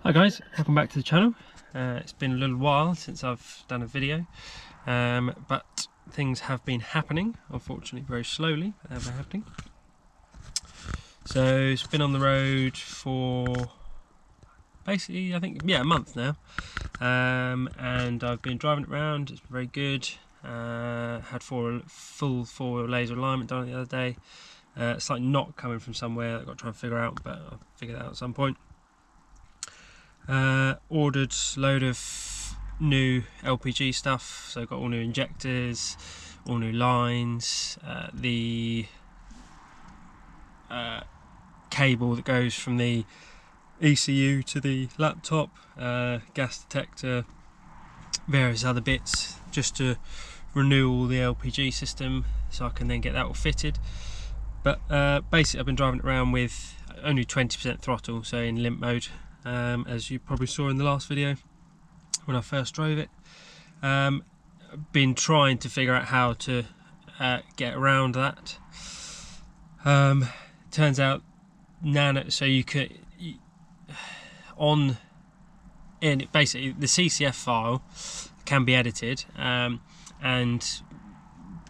Hi guys, welcome back to the channel. It's been a little while since I've done a video, but things have been happening, unfortunately very slowly, but they're happening. So it's been on the road for basically, I think, a month now, and I've been driving it around. It's been very good. Had full four laser alignment done the other day. It's like not coming from somewhere that I've got to try and figure out, but I'll figure that out at some point. Ordered a load of new LPG stuff, so got all new injectors, all new lines, the cable that goes from the ECU to the laptop, gas detector, various other bits, just to renew all the LPG system so I can then get that all fitted. But basically I've been driving it around with only 20% throttle, so in limp mode, as you probably saw in the last video when I first drove it. Been trying to figure out how to get around that. Turns out so you could basically the CCF file can be edited, and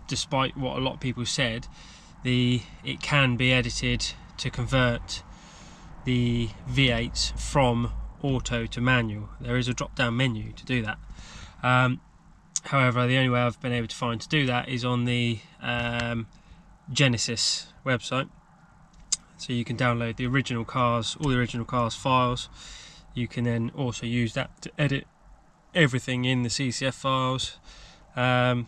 despite what a lot of people said, it can be edited to convert the V8s from auto to manual. There is a drop down menu to do that. However, the only way I've been able to find to do that is on the Genesis website. So you can download the original cars, all the original cars files. You can then also use that to edit everything in the CCF files, and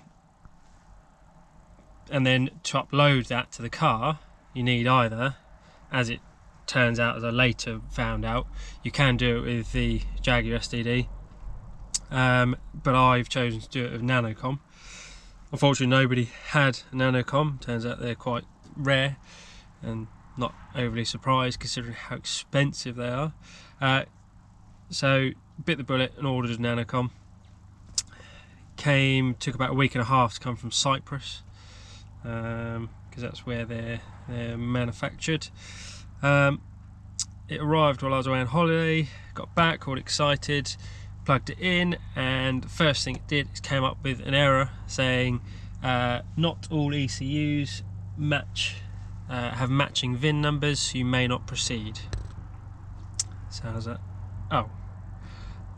then to upload that to the car you need either, as it turns out, as I later found out, you can do it with the Jaguar STD, but I've chosen to do it with NANOCOM. Unfortunately nobody had a NANOCOM. Turns out they're quite rare, and not overly surprised considering how expensive they are. So bit the bullet and ordered a NANOCOM. Took about a week and a half to come from Cyprus, because that's where they're manufactured. It arrived while I was away on holiday. Got back all excited, plugged it in, and the first thing it did is came up with an error saying not all ECUs have matching VIN numbers, so you may not proceed. So how's that? Oh,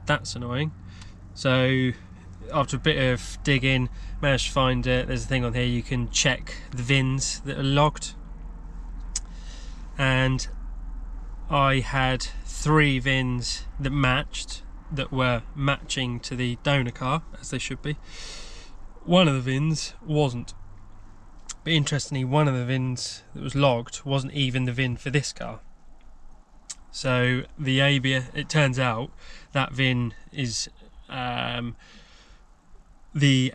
that's annoying. So after a bit of digging, managed to find there's a thing on here you can check the VINs that are logged, and I had 3 VINs that matched, that were matching to the donor car, as they should be. One of the VINs wasn't, but interestingly one of the VINs that was logged wasn't even the VIN for this car. So the ABS, it turns out that VIN is the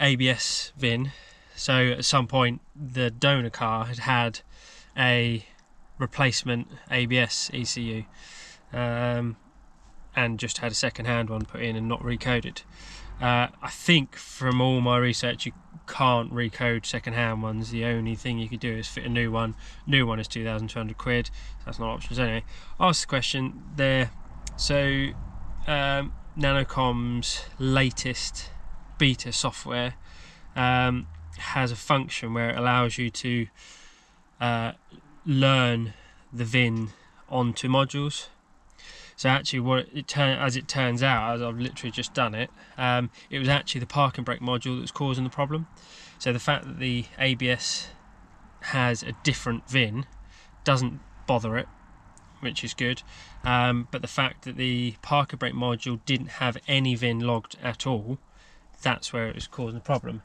ABS VIN. So at some point the donor car had a replacement ABS ECU, and just had a second-hand one put in and not recoded. I think from all my research you can't recode second-hand ones. The only thing you could do is fit a new one. New one is 2,200 quid, so that's not options anyway. Asked the question there. So NANOCOM's latest beta software has a function where it allows you to learn the VIN onto modules. So actually as it turns out, as I've literally just done it, it was actually the parking brake module that was causing the problem. So the fact that the ABS has a different VIN doesn't bother it, which is good, but the fact that the parking brake module didn't have any VIN logged at all, that's where it was causing the problem.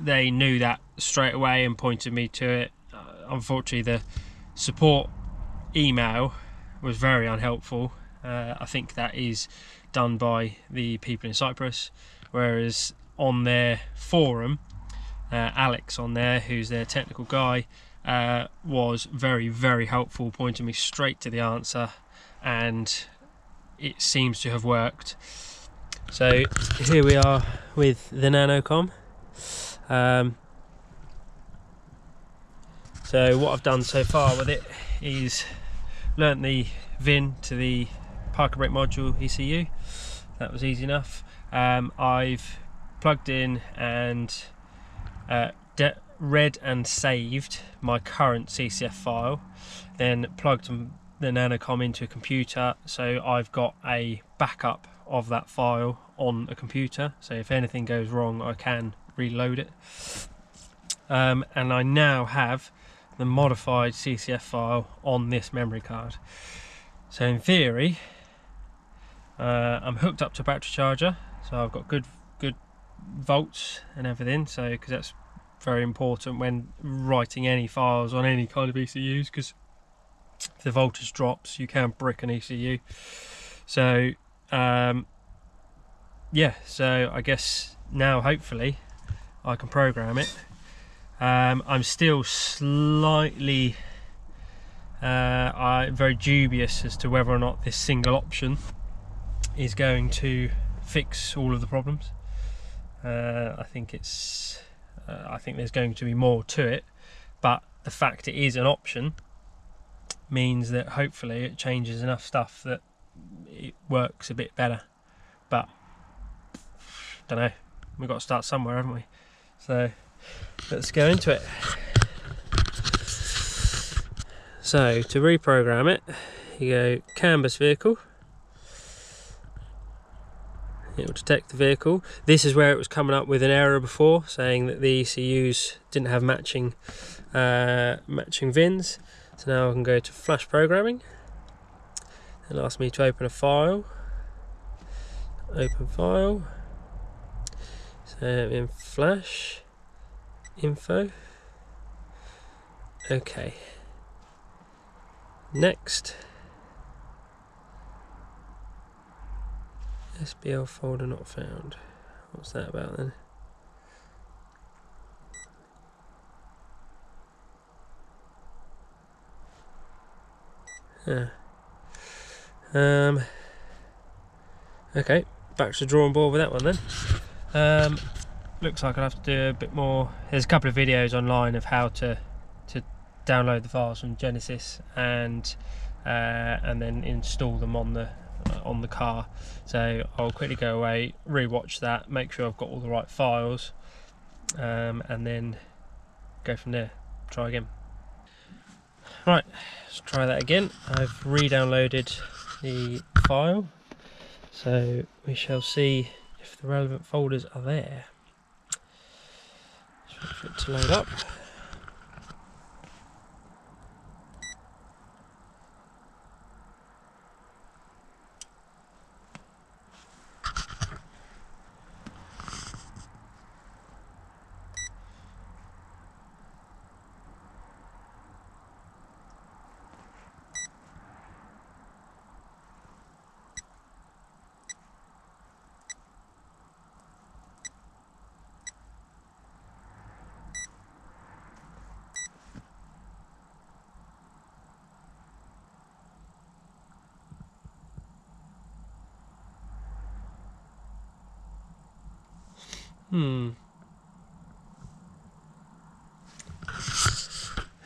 They knew that straight away and pointed me to it. Unfortunately the support email was very unhelpful. I think that is done by the people in Cyprus, whereas on their forum, Alex on there, who's their technical guy, was very, very helpful, pointing me straight to the answer, and it seems to have worked. So here we are with the NANOCOM. So what I've done so far with it is learnt the VIN to the parking brake module ECU. That was easy enough. I've plugged in and read and saved my current CCF file, then plugged the NANOCOM into a computer, so I've got a backup of that file on a computer, so if anything goes wrong I can reload it. And I now have the modified CCF file on this memory card. So in theory, I'm hooked up to a battery charger, so I've got good volts and everything, so because that's very important when writing any files on any kind of ECUs, because if the voltage drops you can brick an ECU. So yeah, so I guess now hopefully I can program it. I'm still slightly very dubious as to whether or not this single option is going to fix all of the problems. I think there's going to be more to it, but the fact it is an option means that hopefully it changes enough stuff that it works a bit better. But don't know, we've got to start somewhere, haven't we? So let's go into it. So to reprogram it, you go canvas vehicle. It will detect the vehicle. This is where it was coming up with an error before, saying that the ECUs didn't have matching VINs. So now I can go to flash programming. It'll ask me to open a file. Open file. So in flash info. Okay. Next. SBL folder not found. What's that about then? Okay, back to the drawing board with that one then. Looks like I'll have to do a bit more. There's a couple of videos online of how to download the files from Genesis and then install them on the car. So I'll quickly go away, re-watch that, make sure I've got all the right files, and then go from there. Try again. Right, let's try that again. I've re-downloaded the file, so we shall see if the relevant folders are there. Just wait for it to load up.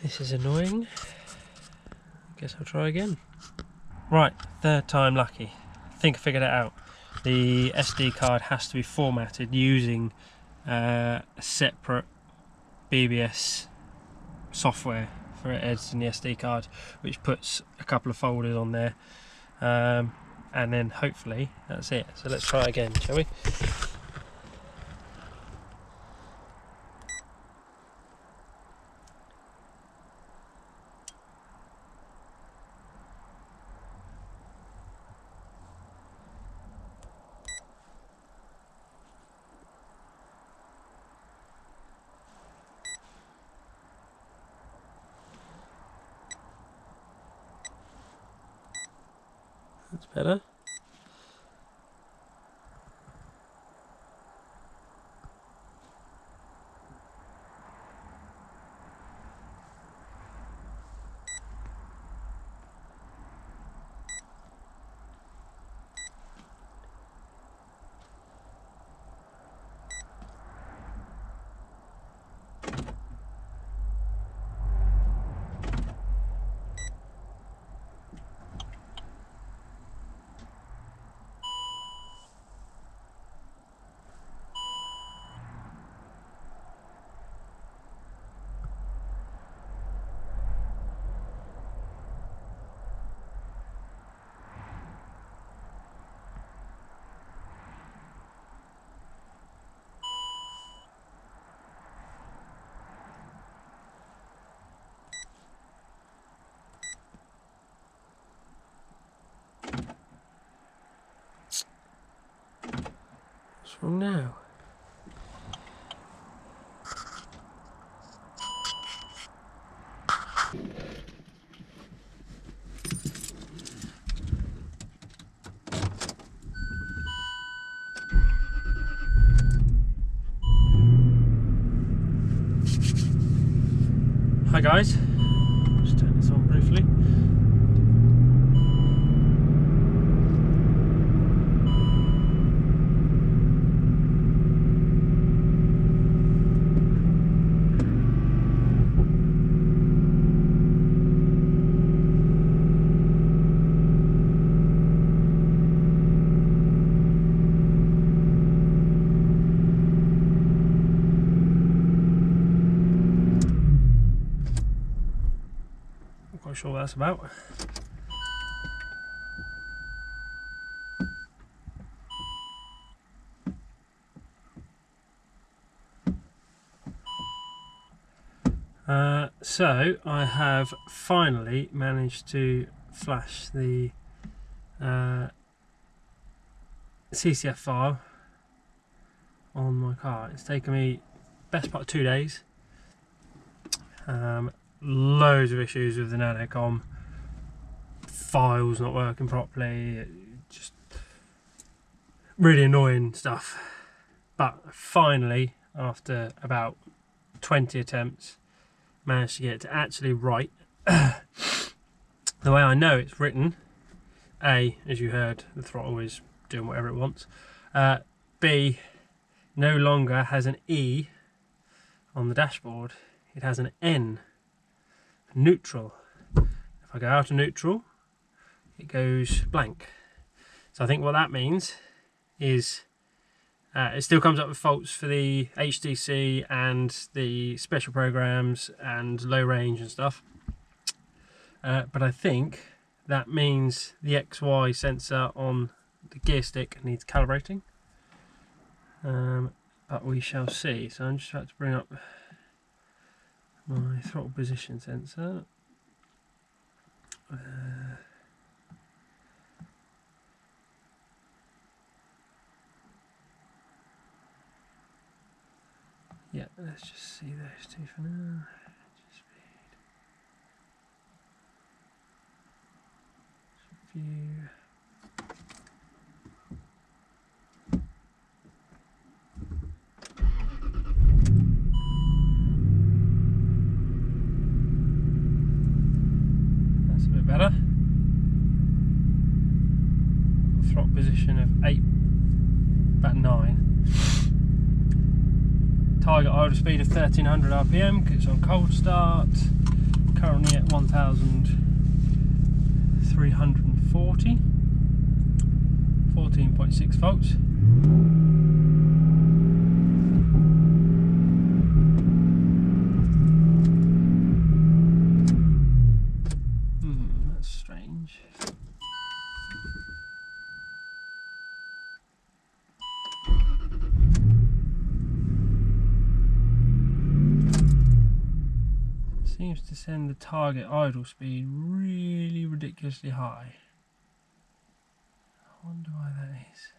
This is annoying. Guess I'll try again. Right, third time lucky. I think I figured it out. The SD card has to be formatted using a separate BBS software for editing the SD card, which puts a couple of folders on there, and then hopefully that's it. So let's try again, shall we? That's better. What's wrong now? Hi guys, just turn this on briefly. Not sure what that's about. So I have finally managed to flash the CCF file on my car. It's taken me best part of 2 days. Loads of issues with the NANOCOM, files not working properly, just really annoying stuff. But finally, after about 20 attempts, managed to get it to actually write the way I know it's written. A, as you heard, the throttle is doing whatever it wants. B, no longer has an E on the dashboard, it has an N, neutral. If I go out of neutral, it goes blank. So I think what that means is it still comes up with faults for the HDC and the special programs and low range and stuff. But I think that means the XY sensor on the gear stick needs calibrating. But we shall see. So I'm just about to bring up my throttle position sensor. Yeah, let's just see those two for now. View. That's a bit better. Throttle position of 8, about 9. Target idle speed of 1300 RPM because it's on cold start. Currently at 1340. 14.6 volts. That's strange. Seems to send the target idle speed really ridiculously high. I wonder why that is.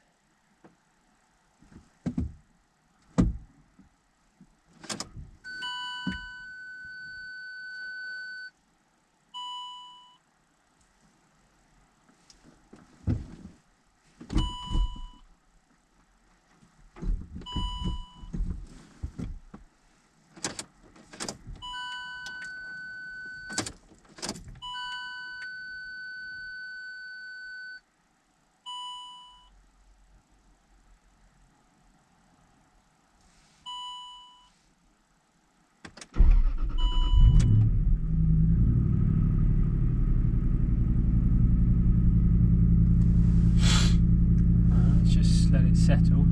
Let it settle.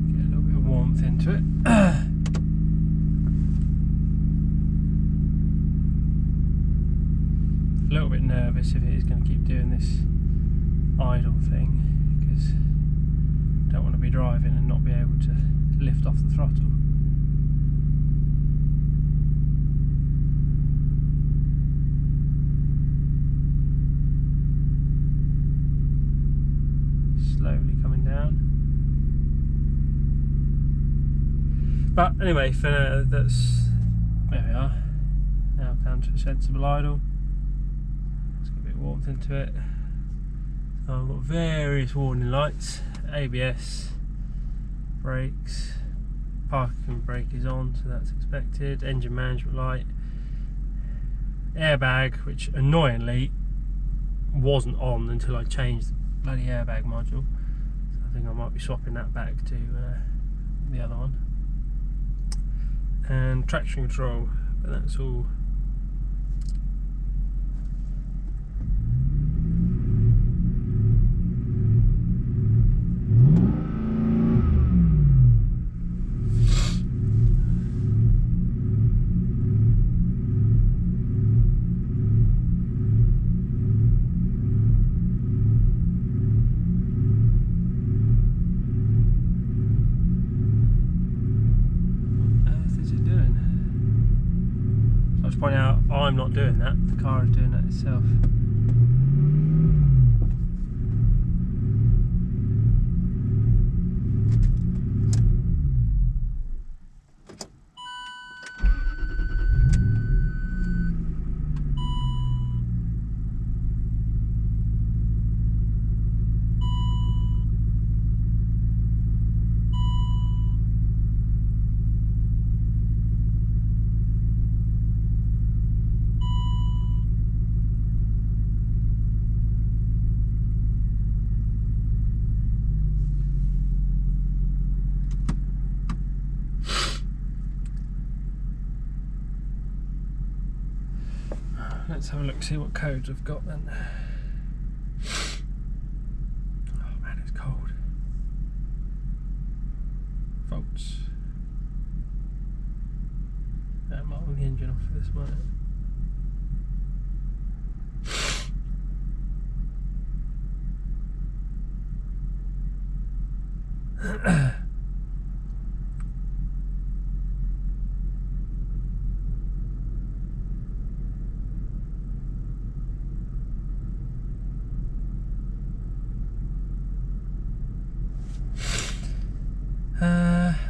Get a little bit of warmth into it. A little bit nervous if it is going to keep doing this idle thing, because Don't want to be driving and not be able to lift off the throttle. Slowly coming down. But anyway, for now, that's, there we are. Now down to a sensible idle. Let's get a bit of warmth into it. So I've got various warning lights, ABS, brakes, parking brake is on, so that's expected, engine management light, airbag, which annoyingly wasn't on until I changed the bloody airbag module. So I think I might be swapping that back to the other one. And traction control, but that's all. Point out I'm not doing that, the car is doing that itself. Let's have a look, see what codes I've got then. Oh man, it's cold. Faults. That might want the engine off for this, might it?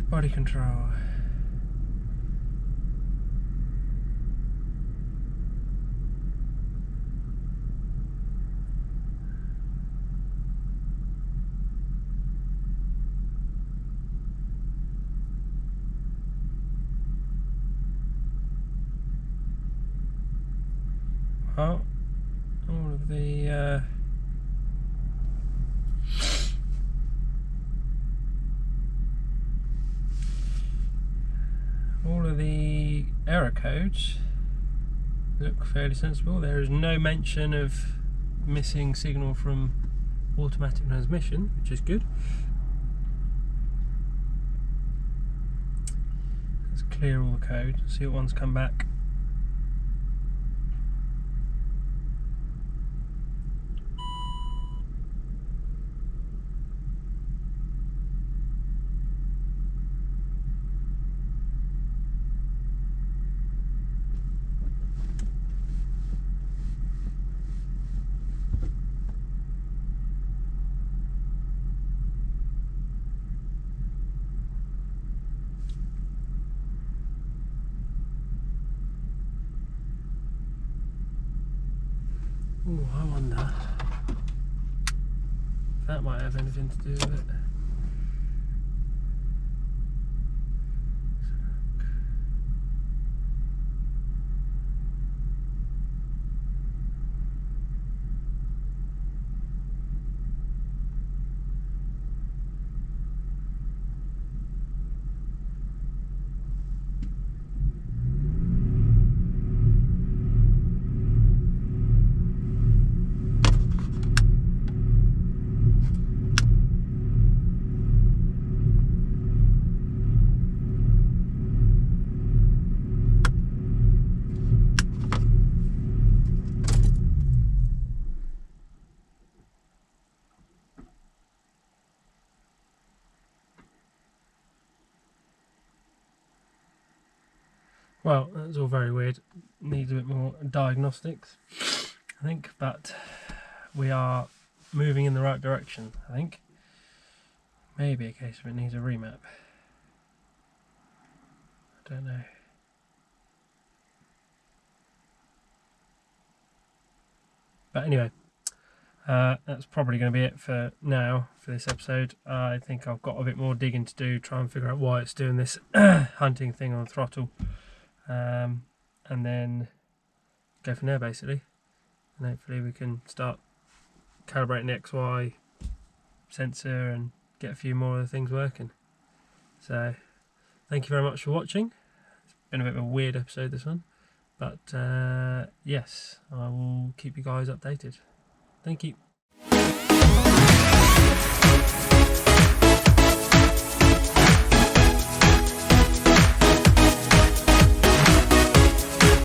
Body control. Well, all of the error codes look fairly sensible. There is no mention of missing signal from automatic transmission, which is good. Let's clear all the code, see what ones come back. Oh, I wonder if that might have anything to do with it. Well, that's all very weird. Needs a bit more diagnostics, I think, but we are moving in the right direction, I think. Maybe a case of it needs a remap. I don't know. But anyway, that's probably going to be it for now for this episode. I think I've got a bit more digging to do, try and figure out why it's doing this hunting thing on throttle, and then go from there basically. And hopefully we can start calibrating the XY sensor and get a few more of the things working. So thank you very much for watching. It's been a bit of a weird episode, this one, but yes, I will keep you guys updated. Thank you.